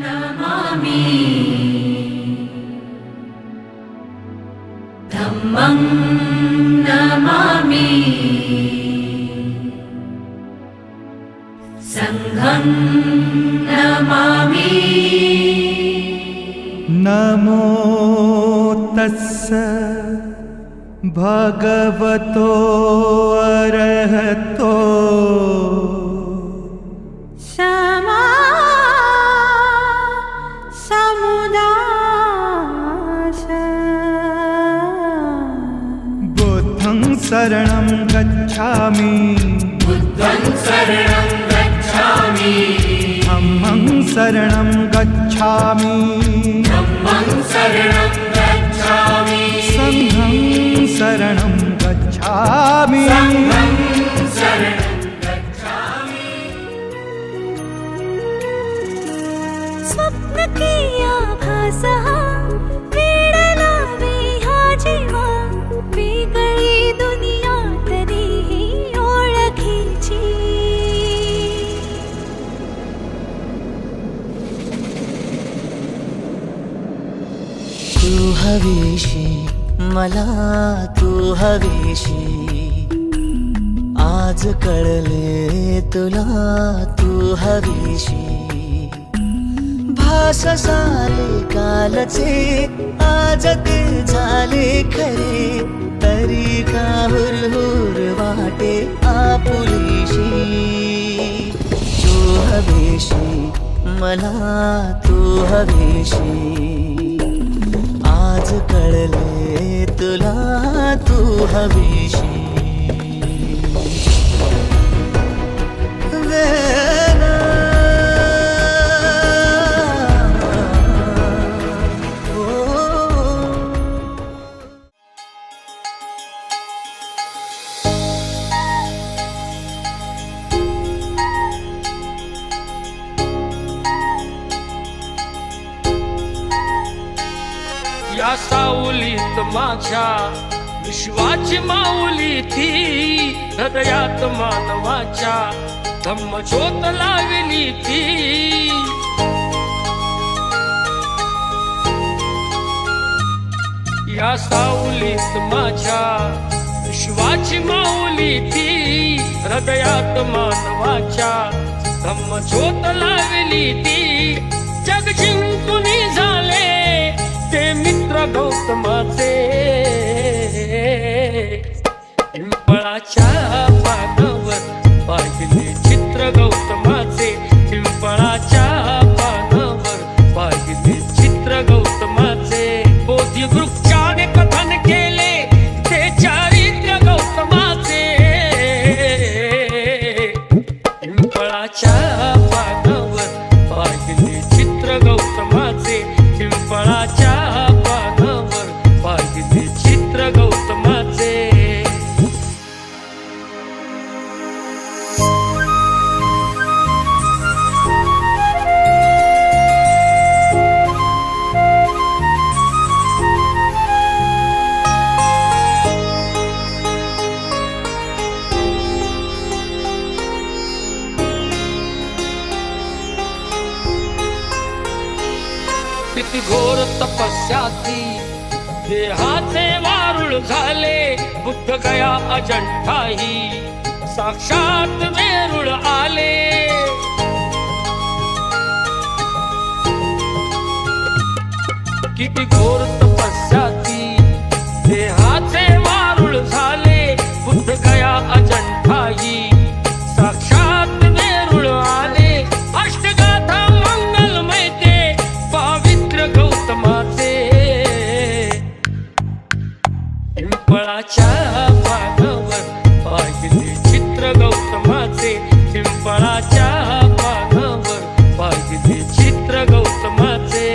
नमामि धम्मं नमामि संघं नमामि। नमो तस्स भगवतो अरहतो सम्मा सम्बुद्धास्स। बुद्धं शरणं गच्छामि बुद्धं शरणं गच्छामि धम्मं शरणं गच्छामि धम्मं शरणं गच्छामि संघं शरणं गच्छामि। संघं शरणं गच्छामि। स्वप्न की आभास वेडला हा जीवा वेगळी दुनिया तरीही ओळखीची। तू हवीशी मला तू हवीशी आज कळले तुला तू हवीशी भास सारे कालचे आज ते झाले खरे तरी का हुरहुर वाटे आपुलीशी तू हवीशी मला तू हवीशी आज कळले तुला तू हवीशी वेना ओ या सावलीत माझ्या विश्वाची माऊली ती हृदयात मानवाच्या धम्मज्योत लावली ती। या सावलीत माझ्या विश्वाची माऊली ती हृदयात मानवाच्या धम्मज्योत लावली ती। जग जिंकून झाले ते मित्र गौतमाचे पिंपळाच्या पानावर पाहिले चित्र गौतमाचे पिंपळाच्या पानावर पाहिले चित्र गौतमाचे। बोधी वृक्षाने कथन केले ते चारित्र्य गौतमाचे पिंपळाच्या पानावर पाहिले चित्र गौतमाचे पिंपळाच्या पानावर पाहिले चित्र गौतमाचे। किती घोर तपस्याती देहाचे वारुळ झाले बुद्ध गया अजंठाही साक्षात वेरूळ आले। किती घोर तपस्याती देहाचे वारुळ झाले बुद्ध गया अजंठाही साक्षात वेरूळ आले। अष्टगाथा मंगलमय ते पवित्र गौतमाचे पिंपळाच्या पानावर पाहिले चित्र गौतमाचे पिंपळाच्या पानावर पाहिले चित्र गौतमाचे।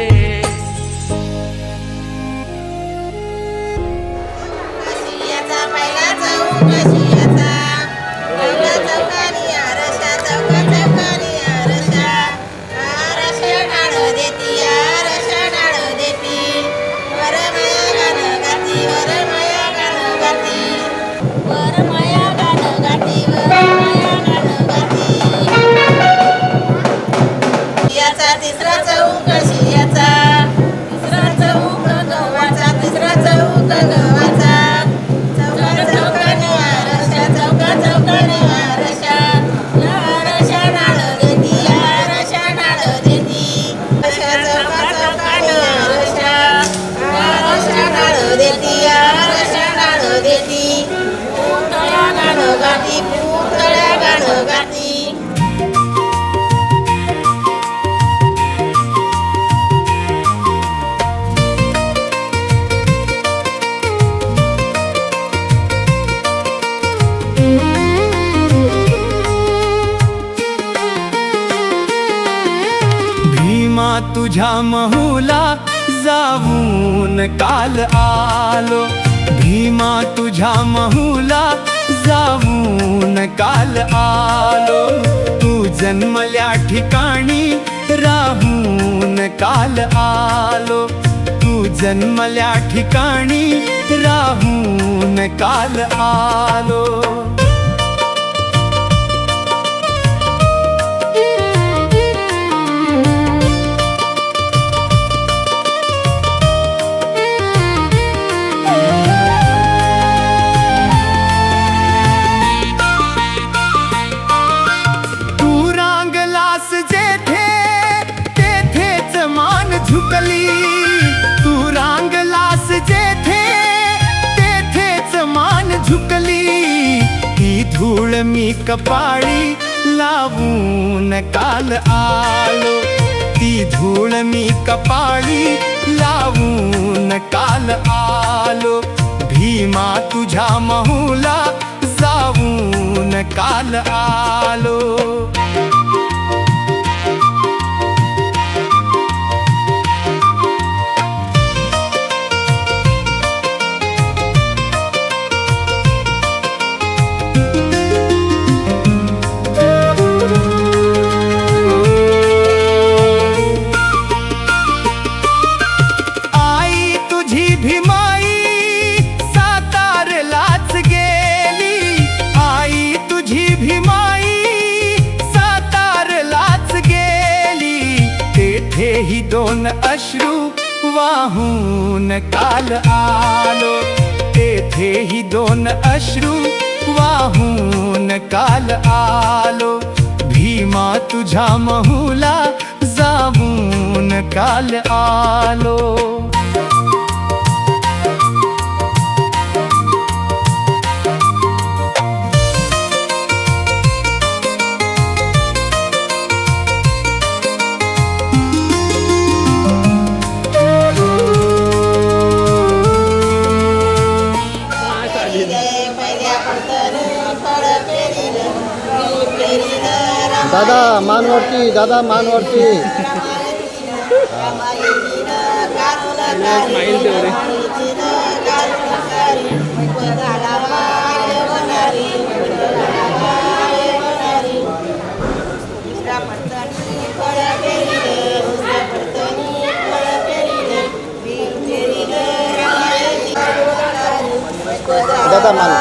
तुझ्या महूला जाऊन काल आलो, भीमा तुझ्या महूला जाऊन काल आलो, तू जन्मल्या ठिकाणी राहून काल आलो, तू जन्मल्या ठिकाणी राहून काल आलो. झुकली तू रांगलास जेथे तेथेच मान झुकली, ही धूळ मी कपाळी लावून काल आलो, ती धूळ मी कपाळी लावून काल आलो, भीमा तुझ्या महूला जाऊन काल आलो. ही दोन अश्रू वाहून काल आलो, तेथे ही दोन अश्रू वाहून काल आलो, भीमा तुझ्या महूला जाऊन काल आलो. दादा मानवरती, दादा मानवरती. दादा मान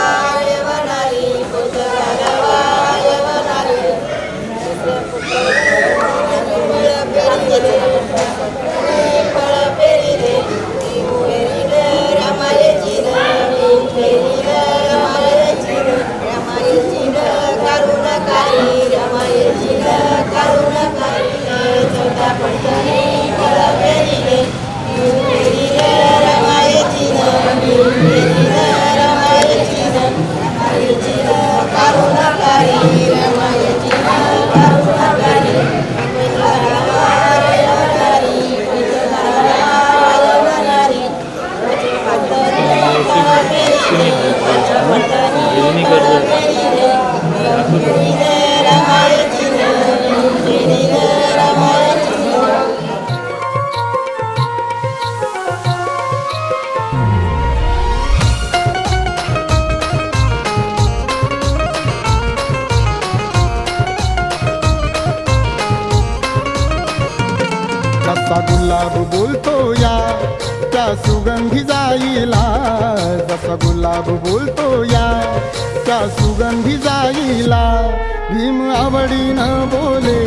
जसा गुलाब बोलतो या त्या सुगंधी जाईला, जसा गुलाब बोलतो या त्या सुगंधी जाईला, भीम आवडीनं बोले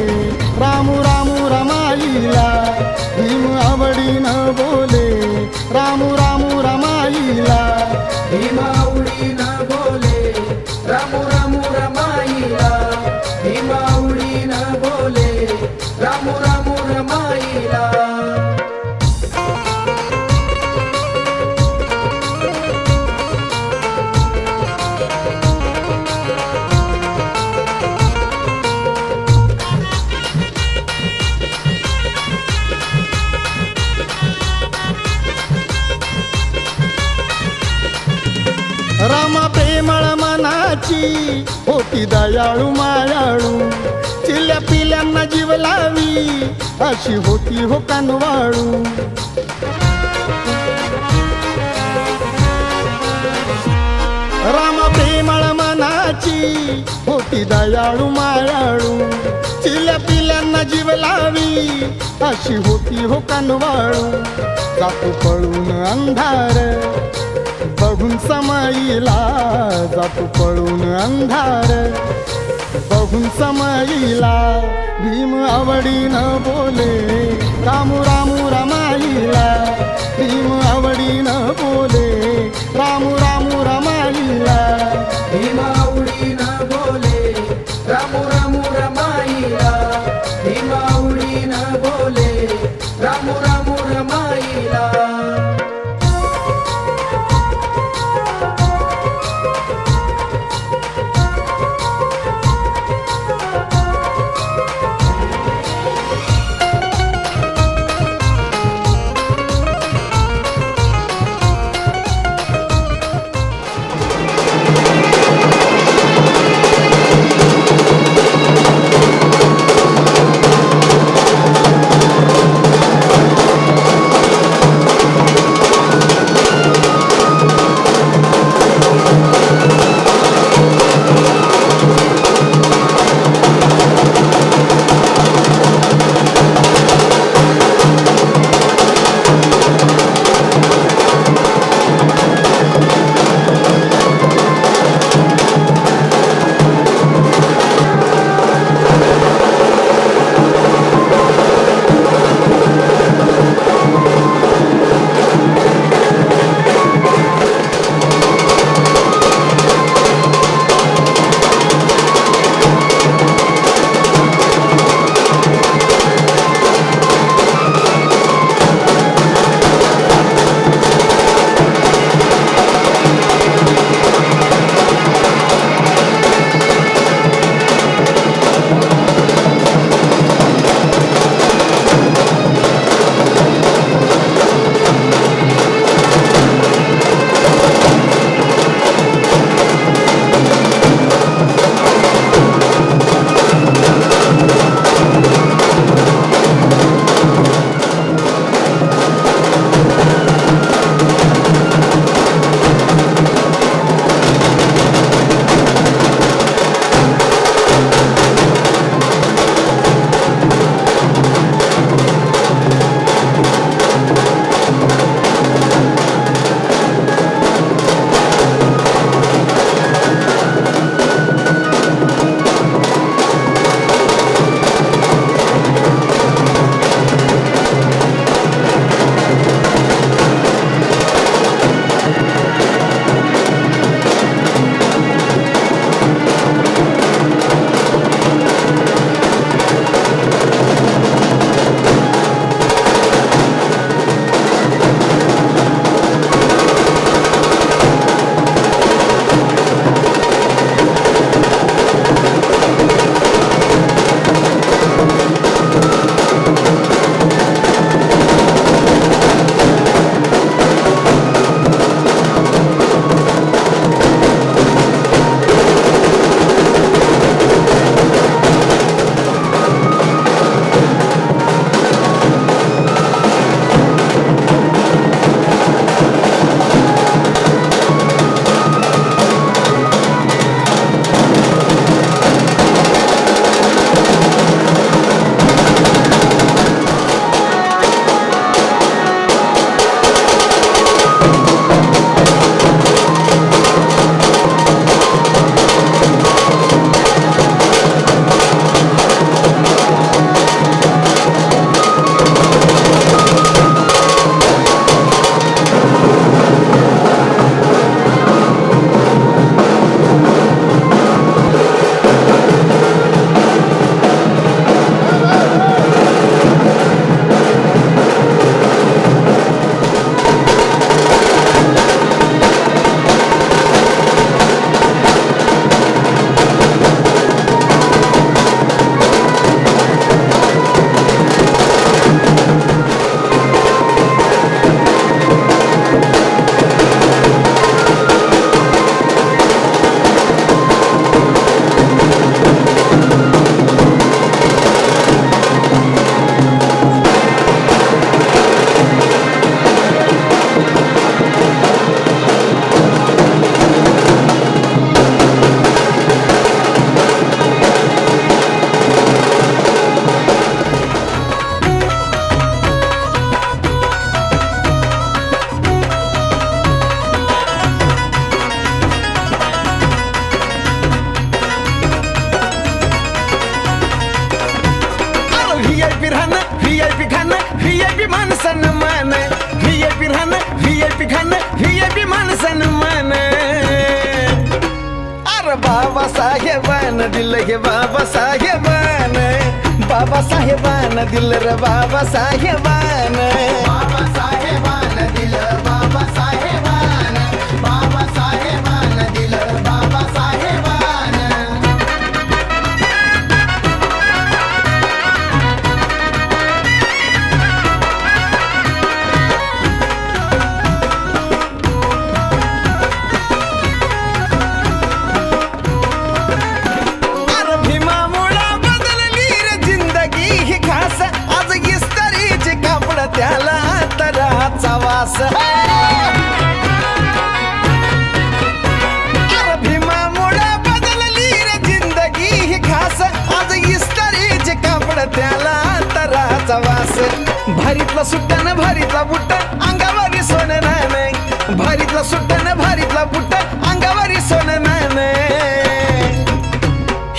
रामू रामू रमाईला, भीम आवडीनं बोले रामू रामू रमाईला, भीम आवडीनं बोले रामू रामू रमाईला, भीम आवडीनं बोले रामू रामू रमाईला. रामा प्रेमळ मनाची होती दयाळू मायाळू, चिल्या पिल्यांना जीव लावी अशी होती हो कानवाळू. रामा प्रेमळ मनाची होती दयाळू मायाळू. चिल्या पिल्यांना जीव लावी अशी होती हो कानवाळू. जातो पळून अंधार बघून समयीला, जातो पळून अंधार बघून समयीला. भीम आवडीनं बोले रामू रामू रमाईला. भीम आवडीनं बोले रामू रामू रमाईला. भीम आवडीनं बोले रामू रामू रमाईला. भीम आवडीनं बोले रामू रामू रमाईला. VIP राहणं VIP खाणं VIP मान सन्मान VIP राहणं VIP खाणं VIP मान सन्मान अरे बाबासाहेबानं दिलं हे बाबासाहेबानं बाबासाहेबानं दिलं रे बाबासाहेबानं बाबासाहेबानं दिलं बाबासाहेबानं बाबासाहेबानं दिलं बाबासाहेबानं अरे भीमामुळा बदलली रे जिंदगी ही खास आज इस्त्रीचे कापड त्याला तराचा वास अरे भीमामुळा बदलली रे जिंदगी ही खास आज इस्त्रीचे कापड त्याला तराचा वास भारीतला सुट्ट्यानं भारीतला बुट्ट अंगावरी सोनं नाणं भारीतला सुट्ट्यानं भारीतला बुट्ट अंगावरी सोनं नाणं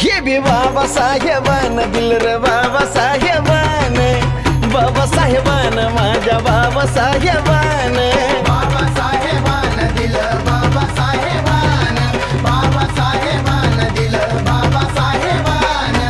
हे बी बाबासाहेबानं दिलं रे बाबासाहेबानं बाबासाहेबानं माझ्या बाबासाहेबानं बाबासाहेबानं दिलं बाबासाहेबानं बाबासाहेबानं दिलं बाबासाहेबानं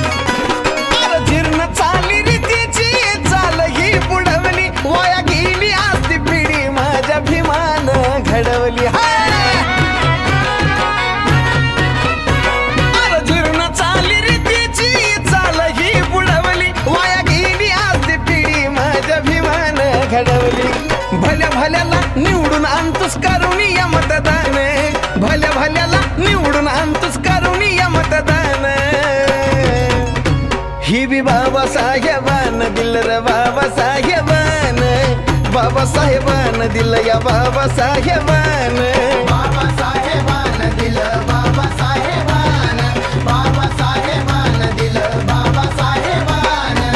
अरे जीर्ण चाली रीतीची चाल ही बुडवली वाया गेली आज ती पिढी माझ्या भीमानं घडवली अरे जीर्ण चाली रीतीची चाल ही बुडवली वाया गेली आज ती पिढी माझ्या भीमानं घडवली भल्या भल्याला निवडून आणतोस करून या मतदान भल्या भल्याला निवडून आणतोस करून या मतदान ही बी बाबासाहेबानं दिलं रे बाबासाहेबानं बाबासाहेबानं दिलं या बाबासाहेबानं बाबासाहेबानं दिलं बाबासाहेबानं बाबासाहेबानं दिलं बाबासाहेबानं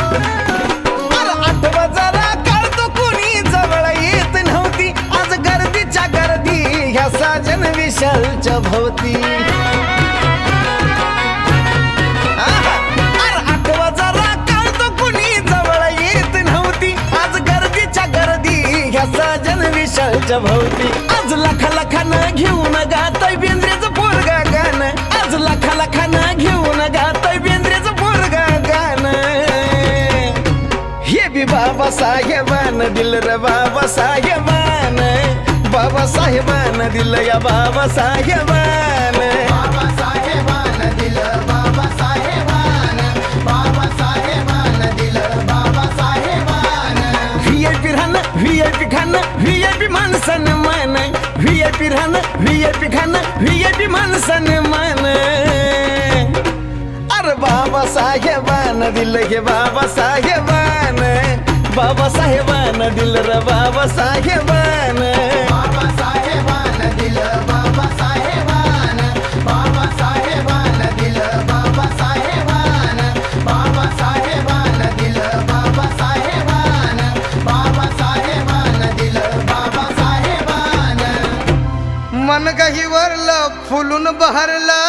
अरे आठवा जरा काढतो कुणी जवळ येत नव्हती आज गर्दीच्या गर्दी ह्या साजन विशालच्या भोवती आहा! अरे आठवा जरा काढतो कुणी जवळ येत नव्हती आज गर्दीच्या गर्दी ह्या साजन विशालच्या भोवती आज लाखा लाखानं घेऊन गातय बेंद्रेचं पोरगा गाणं आज लाखा लाखानं घेऊन गातय बेंद्रेचं पोरगा गाणं हे बी बाबासाहेबानं दिलं रे बाबासाहेबानं बाबासाहेबानं दिलं या बाबासाहेबानं बाबासाहेबानं दिलं बाबासाहेबानं बाबासाहेबानं दिलं बाबासाहेबानं VIP राहणं VIP खाणं VIP मान सन्मान VIP राहणं VIP खाणं VIP मान सन्मान अरे बाबासाहेबानं दिलं हे बाबासाहेबानं बाबासाहेबानं दिलं रे बाबासाहेबानं बाबासाहेबानं दिलं बाबासाहेबानं बाबासाहेबानं दिलं बाबासाहेबानं बाबासाहेबानं दिलं बाबासाहेबानं बाबासाहेबानं दिलं बाबासाहेबानं मन गहिवरलं फुलून बहरलं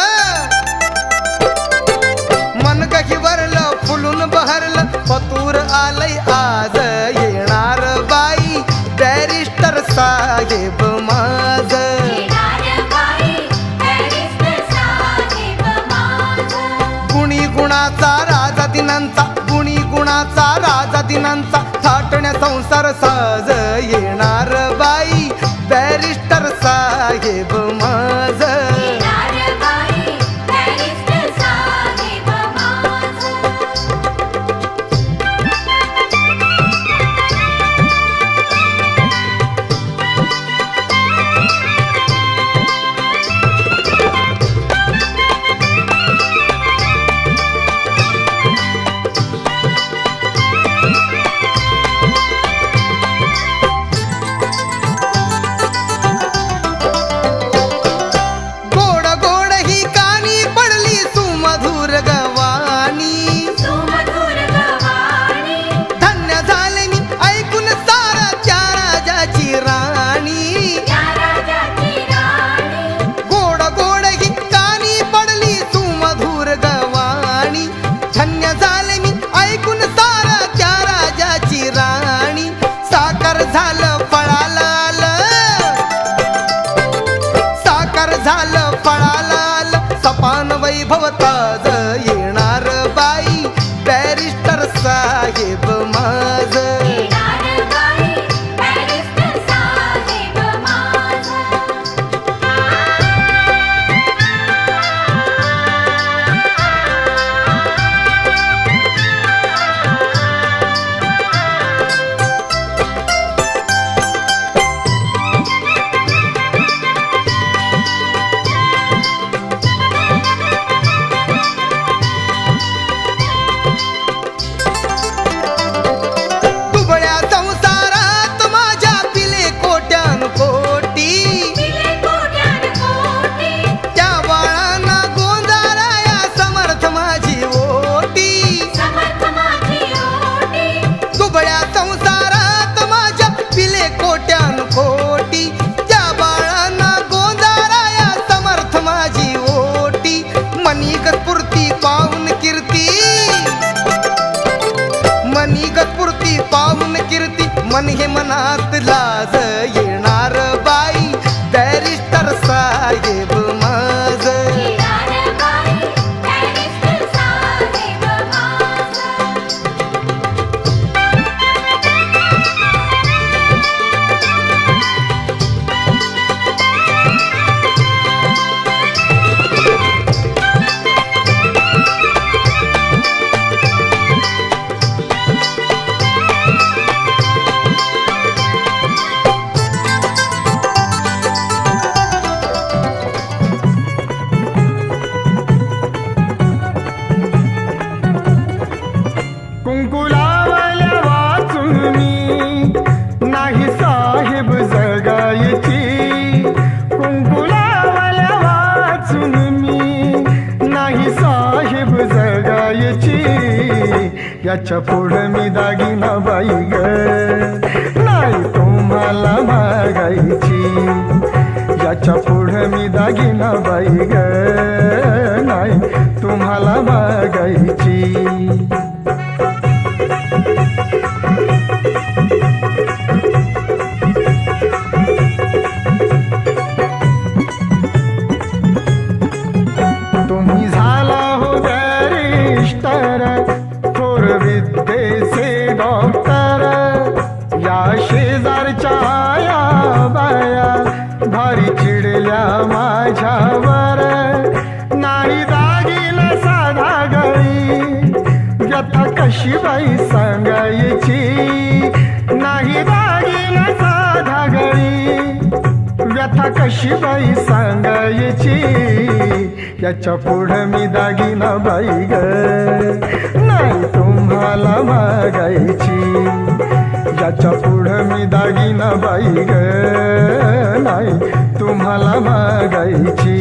मन गहिवरलं फुलून बहरलं पतूर आलय आज येणार बाई बॅरिस्टर साहेब माझ गुणी गुणाचा राजा दिनांचा गुणी गुणाचा राजा दिनांचा थाटण्या संसार साज येणार बाई बॅरिस्टर साहेब माझ भवताज येणार बाई बॅरिस्टर साहेब माझ येणार बाई बॅरिस्टर साहेब माझं. दुबळ्या संसारात माझ्या पिले कोट्यान कोटी दिले कोट्यान कोटी त्या बाळांना गोंजाराया समर्थ माझी ओटी समर्थ माझी ओटी. दुबळ्या संसारात माझ्या पिले कोट्यान कोटी त्या बाळांना गोंजाराया समर्थ माझी ओटी मनीगतपुरती पाहून कीर्ती मनीगतपुरती पाहून कीर्ती मन हे मनात लाज येणार बाई बॅरिस्टर साहेब माझ येणार बाई बॅरिस्टर साहेब माझं. कुंकुलावल्या वाचून मी नाही साहेब जगायची कुंकुलावल्या वाचून मी नाही साहेब जगायची याच्या पुढं मी दागिना बाई ग नाही तुम्हाला मागायची याच्या पुढं मी दागिना बाई ग नाही तुम्हाला मागायची तुम्ही झाला हो बॅरिस्टर थोर विद्येचे डॉक्टर या शेजारच्या आया बाया भारी चिडल्या माझ्यावर नाही दागिना साधा गळी व्यथा कशी बाई सांगायची नाही दागिना साधा गळी व्यथा कशी बाई सांगायची याच्या पुढं मी दागिना बाई ग नाही तुम्हाला मागायची याच्या पुढं मी दागिना बाई ग नाही तुम्हाला मागायची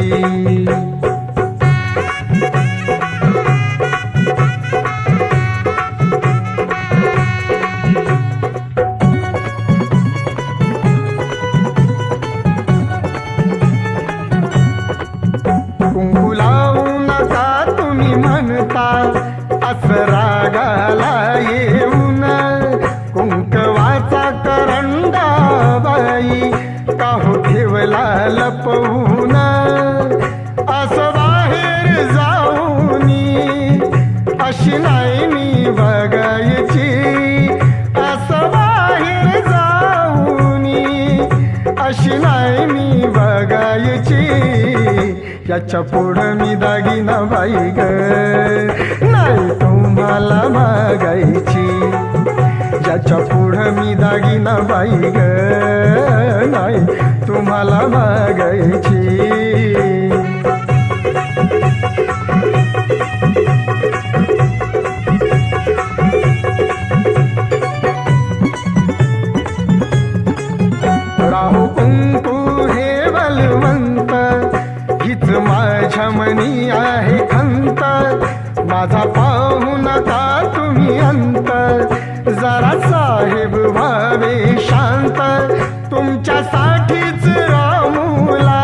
कुंकू लावू नका तुम्ही म्हणता असं रागाला येऊन कुंकवाचा करंडा बाई काहो ठेवला लपवून असं बाहेर जाऊनी अशी नाही मी बघायची असं बाहेर जाऊनी अशी नाही मी बघायची याच्या पुढं मी दागिना बाई ग नाही तुम्हाला मागायची याच्या पुढं मी दागिना बाई ग नाही तुम्हाला मागायची राहू कुंकू हे बलवंत हीच माझ्या मनी आहे खंत माझा पाहू नका तुम्ही अंत जरा साहेब व्हावे शांत तुमच्यासाठीच रामूला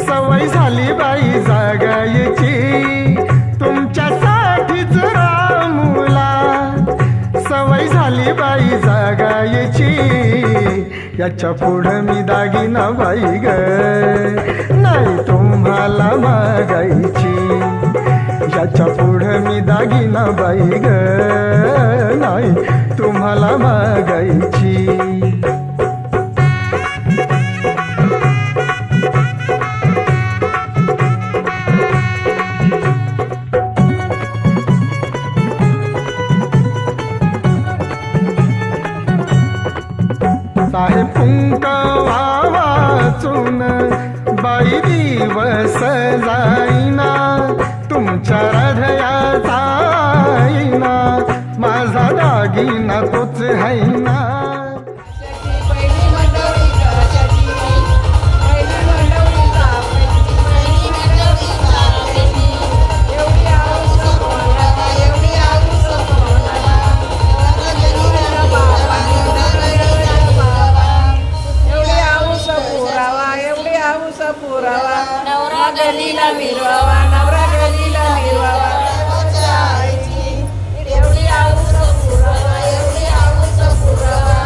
सवय झाली बाई जागायची तुमच्यासाठीच रामूला सवय झाली बाई जागायची याच्या पुढं मी दागिना बाई ग नाही तुम्हाला मागायची त्याच्या पुढे मी दागिना बाई ग नाही तुम्हाला मागायची. साहेब कुंकवा वाचून बाई दिवस जाईना तुमच्या हृदयाचा आईना माझा दागिना तोच हैना. नवरा गलीला मिरवावा नवरा गलीला मिरवावा एवढी आऊस पुरावा एवढी आऊस पुरावा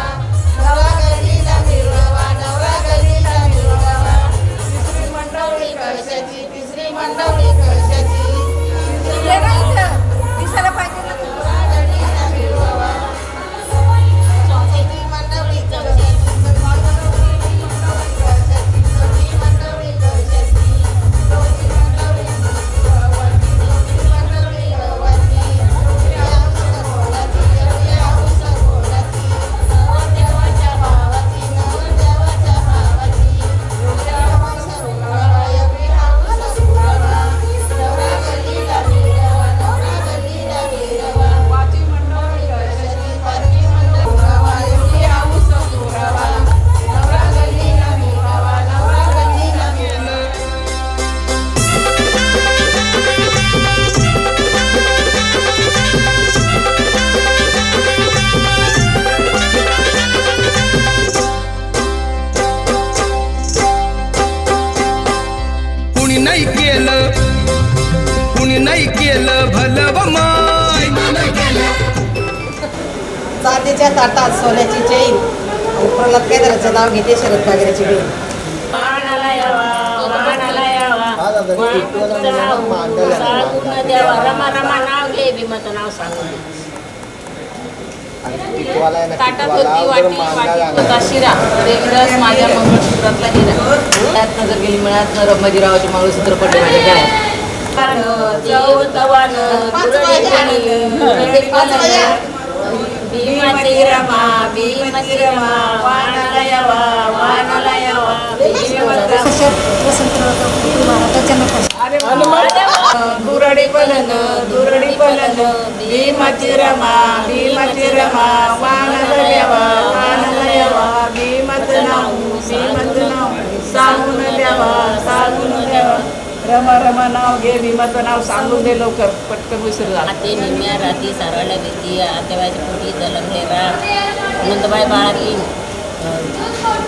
नवरा गलीला मिरवावा नवरा गलीला मिरवावा. तिसरी मंडवळी कळशाची तिसरी मंडवळी कळशाची दिसायला पाहिजे ना नवरा गलीला मिरवावा चौथी मंडवळी कळशाची कुणी नाही केलं भलं व माय. चांदीच्या ताटात सोन्याची चैन आणि प्रल्हाद केदाराचं नाव घेते शरद बागेची बहीण. वाणाला यावा वाणाला यावा सांगून द्यावा रमा रमा नाव घे भीमाचं नाव सांगून ताटात होती वाटी होता शिरा रेगरस माझ्या मंगळसूत्रातला हिरा त्यात नजर गेली मिळात रमाजीरावाचे मंगळसूत्र पडले माझ्या गळ्यात. भीमाची रमा भीमाची रमा वाणाला यावा वाणाला यावा दुरडी पलन भीमाची रमा वाणाला यावा वाणाला यावा भीमाचं नाव सांगून द्यावा रमा रमा नाव घे भीमाचं नाव सांगून दे लवकर पटकन विसरू झाला. ते निम्या राती सारवायला भीती आत्याबाईच्या पोटी जलमले राम नंदबाई बाळाली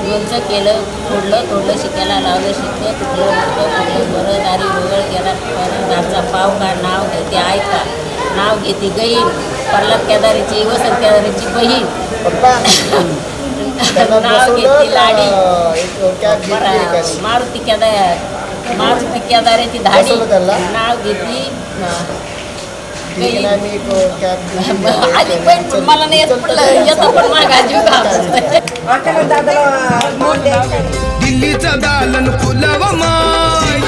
लोणचं केलं थोडलं शिकायला लावलं शिकलं तुटलं बरं दारी वगळ गेला दारचा पाव का नाव घेते ऐका नाव घेते गहीण प्रल्हाद केदारीची वसंत केदारीची बहीण नाव घेते लाडी मारुती केदारीची धाडी नाव घेतली आधी पण मला नाही येत पण मागा जीव दिल्लीचं दालन फुलव माय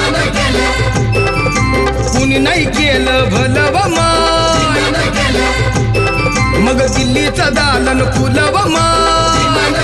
कुणी नाही केलं भलं व माय. मग दिल्लीचं दालन फुलव माय